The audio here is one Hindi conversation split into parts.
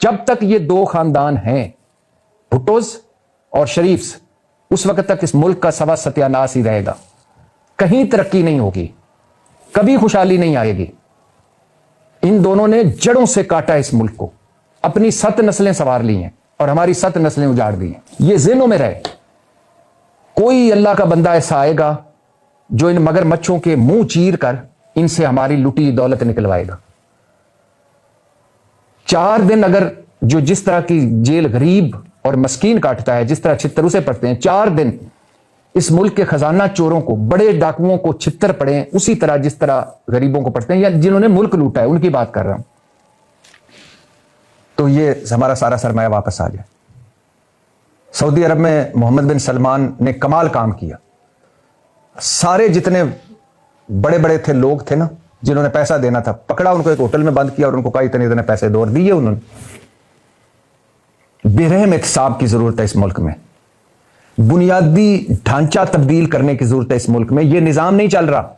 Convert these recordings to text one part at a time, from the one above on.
जब तक ये दो खानदान हैं, भुट्टोज और शरीफ्स, उस वक्त तक इस मुल्क का सवा सत्यानाश ही रहेगा। कहीं तरक्की नहीं होगी, कभी खुशहाली नहीं आएगी। इन दोनों ने जड़ों से काटा इस मुल्क को, अपनी 7 नस्लें सवार ली हैं और हमारी 7 नस्लें उजाड़ दी हैं। ये ज़हनों में रहे। कोई अल्लाह का बंदा ऐसा आएगा जो इन मगरमच्छों के मुंह चीर कर इनसे हमारी लुटी दौलत निकलवाएगा। 4 दिन अगर जो जिस तरह की जेल गरीब और मस्कीन काटता है, जिस तरह छित्तर उसे पड़ते हैं, 4 दिन इस मुल्क के खजाना चोरों को, बड़े डाकुओं को छित्तर पड़े उसी तरह जिस तरह गरीबों को पड़ते हैं, या जिन्होंने मुल्क लूटा है उनकी बात कर रहा हूं। तो ये हमारा सारा सरमाया वापस आ जाए। सऊदी अरब में मोहम्मद बिन सलमान ने कमाल काम किया। सारे जितने बड़े बड़े थे लोग थे ना, जिन्होंने पैसा देना था, पकड़ा, उनको एक होटल में बंद किया और उनको कहा इतने इतने पैसे दो, और दिए उन्होंने। बेरहम एहतसाब की जरूरत है इस मुल्क में, बुनियादी ढांचा तब्दील करने की जरूरत है इस मुल्क में। यह निजाम नहीं चल रहा,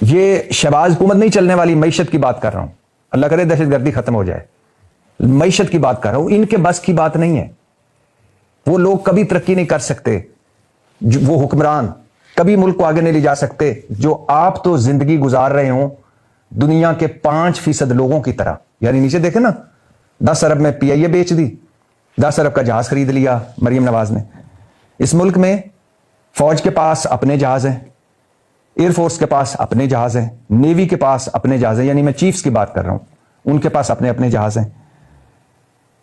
यह शहबाज हुकूमत नहीं चलने वाली। मईशत की बात कर रहा हूं, अल्लाह करे दहशतगर्दी खत्म हो जाए। मईशत की बात कर रहा हूं, इनके बस की बात नहीं है। वो लोग कभी तरक्की नहीं कर सकते, वो हुक्मरान कभी मुल्क को आगे नहीं ले जा सकते जो आप तो जिंदगी गुजार रहे हो दुनिया के 5% लोगों की तरह। यानी नीचे देखे ना, 10 अरब में PIA बेच दी, 10 अरब का जहाज खरीद लिया मरियम नवाज ने। इस मुल्क में फौज के पास अपने जहाज हैं, एयरफोर्स के पास अपने जहाज हैं, नेवी के पास अपने जहाज हैं, यानी मैं चीफ्स की बात कर रहा हूं, उनके पास अपने अपने जहाज हैं।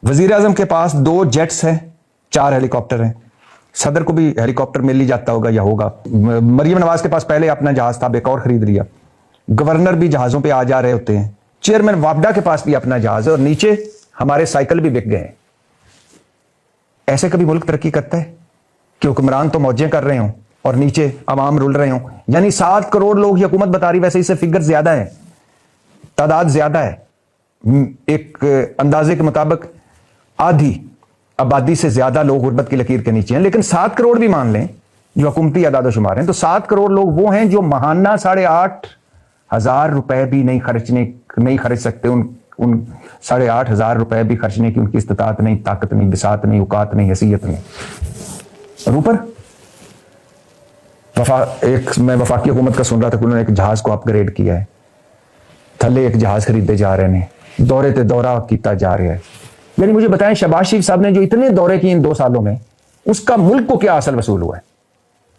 वजीर आजम के पास 2 जेट्स हैं, 4 हेलीकॉप्टर हैं। सदर को भी हेलीकॉप्टर मिल ही जाता होगा या होगा। मरियम नवाज के पास पहले अपना जहाज था, अब एक और खरीद लिया। गवर्नर भी जहाजों पे आ जा रहे होते हैं। चेयरमैन वापडा के पास भी अपना जहाज है, और नीचे हमारे साइकिल भी बिक गए हैं। ऐसे कभी मुल्क तरक्की करता है कि हुक्मरान तो मौजें कर रहे हों और नीचे अवाम रुल रहे हों? यानी 7 करोड़ लोग ये हुकूमत बता रही, वैसे इससे फिगर ज्यादा है, तादाद ज्यादा है। एक अंदाजे के मुताबिक आधी आबादी से ज्यादा लोग गुर्बत की लकीर के नीचे हैं। लेकिन 7 करोड़ भी मान लें जो हुकूमती आदाद शुमार हैं, तो 7 करोड़ लोग वो हैं जो महाना 8,500 रुपए भी नहीं खर्च सकते। उन 8,500 रुपए भी खर्चने की उनकी इस्तिताअत नहीं, ताकत नहीं, बिसात नहीं, औकात नहीं, हैसियत नहीं। और ऊपर मैं वफाकी हुकूमत का सुन रहा था कि उन्होंने एक जहाज को अपग्रेड किया है, थले एक जहाज खरीदे जा रहे हैं, दौरे ते दौरा किया जा रहा है। यानी मुझे बताएं, शहबाज शरीफ साहब ने जो इतने दौरे किए इन 2 सालों में, उसका मुल्क को क्या असल वसूल हुआ है?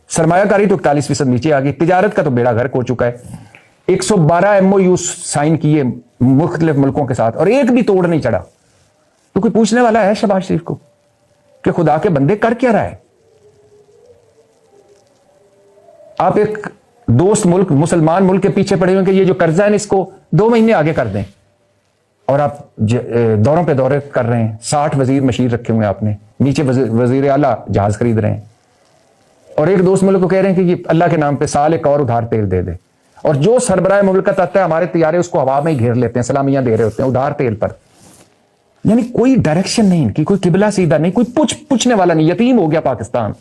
सरमायाकारी तो 41% नीचे आ गई, तिजारत का तो बेड़ा गर्क हो चुका है। 112 MOU साइन किए मुख्तलिफ मुल्कों के साथ और एक भी तोड़ नहीं चढ़ा। तो कोई पूछने वाला है शहबाज शरीफ को कि खुदा के बंदे कर क्या रहा है? आप एक दोस्त मुल्क, मुसलमान मुल्क के पीछे पड़े हुए कि ये जो कर्जा है इसको 2 महीने आगे कर दें, और आप दौरों पे दौरे कर रहे हैं। 60 वजीर मशीर रखे हुए हैं आपने, नीचे वजीर आला जहाज खरीद रहे हैं, और एक दोस्त मुल्क को कह रहे हैं कि ये अल्लाह के नाम पे साल एक और उधार तेल दे दे। और जो सरबराह मुल्कत आता है, हमारे तैयारे उसको हवा में ही घेर लेते हैं, सलामियां दे रहे होते हैं उधार तेल पर। यानी कोई डायरेक्शन नहीं इनकी, कोई किबला सीधा नहीं, कोई पूछने वाला नहीं। यतीम हो गया पाकिस्तान,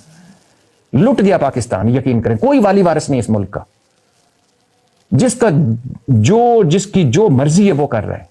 लुट गया पाकिस्तान। यकीन करें, कोई वाली वारिस नहीं इस मुल्क का। जिसकी जो मर्जी है वो कर रहा है।